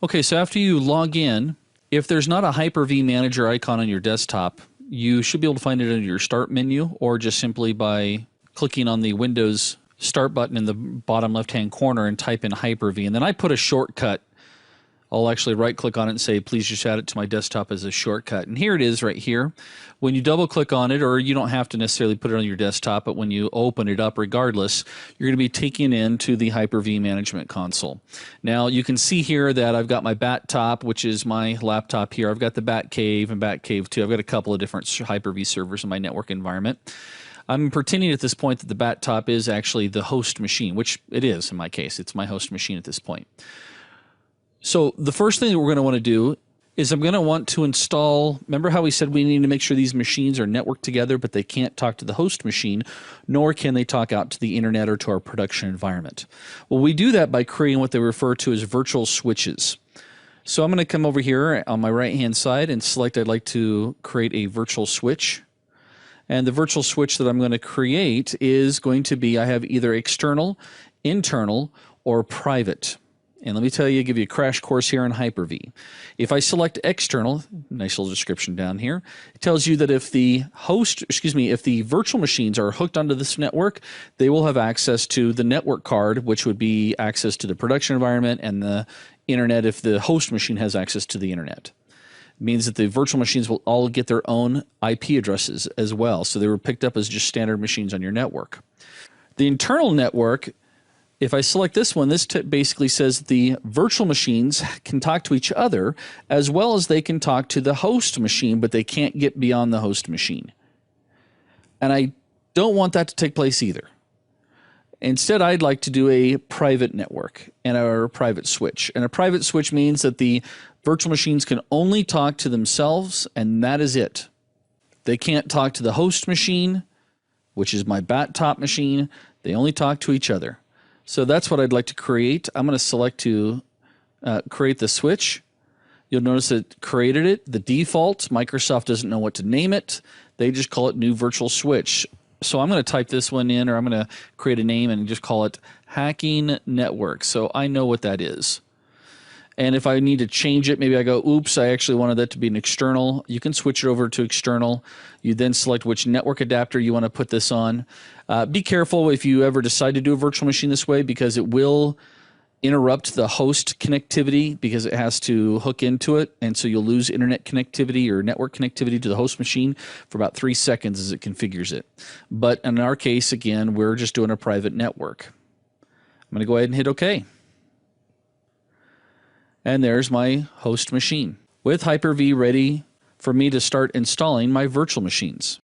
Okay, so after you log in, if there's not a Hyper-V Manager icon on your desktop, you should be able to find it under your Start menu, or just simply by clicking on the Windows Start button in the bottom left-hand corner and type in Hyper-V. And then I put a shortcut. I'll actually right-click on it and say, please just add it to my desktop as a shortcut. And here it is right here. When you double-click on it, or you don't have to necessarily put it on your desktop, but when you open it up regardless, you're going to be taken into the Hyper-V Management Console. Now, you can see here that I've got my Bat Top, which is my laptop here. I've got the Bat Cave and Bat Cave 2. I've got a couple of different Hyper-V servers in my network environment. I'm pretending at this point that the Bat Top is actually the host machine, which it is in my case. It's my host machine at this point. So the first thing that we're going to want to do is I'm going to want to install, remember how we said we need to make sure these machines are networked together, but they can't talk to the host machine, nor can they talk out to the internet or to our production environment. Well, we do that by creating what they refer to as virtual switches. So I'm going to come over here on my right-hand side and select I'd like to create a virtual switch. And the virtual switch that I'm going to create is going to be, I have either external, internal, or private. And let me tell you, give you a crash course here on Hyper-V. If I select external, nice little description down here, it tells you that if the if the virtual machines are hooked onto this network, they will have access to the network card, which would be access to the production environment, and the internet if the host machine has access to the internet. It means that the virtual machines will all get their own IP addresses as well. So they were picked up as just standard machines on your network. The internal network, if I select this one, this basically says the virtual machines can talk to each other as well as they can talk to the host machine, but they can't get beyond the host machine. And I don't want that to take place either. Instead, I'd like to do a private network and a private switch. And a private switch means that the virtual machines can only talk to themselves, and that is it. They can't talk to the host machine, which is my Bat Top machine. They only talk to each other. So that's what I'd like to create. I'm going to select to create the switch. You'll notice it created it. The default, Microsoft doesn't know what to name it. They just call it new virtual switch. So I'm going to type this one in, or I'm going to create a name and just call it hacking network. So I know what that is. And if I need to change it, maybe I go, oops, I actually wanted that to be an external. You can switch it over to external. You then select which network adapter you want to put this on. Be careful if you ever decide to do a virtual machine this way, because it will interrupt the host connectivity because it has to hook into it. And so you'll lose internet connectivity or network connectivity to the host machine for about 3 seconds as it configures it. But in our case, again, we're just doing a private network. I'm going to go ahead and hit OK. And there's my host machine with Hyper-V ready for me to start installing my virtual machines.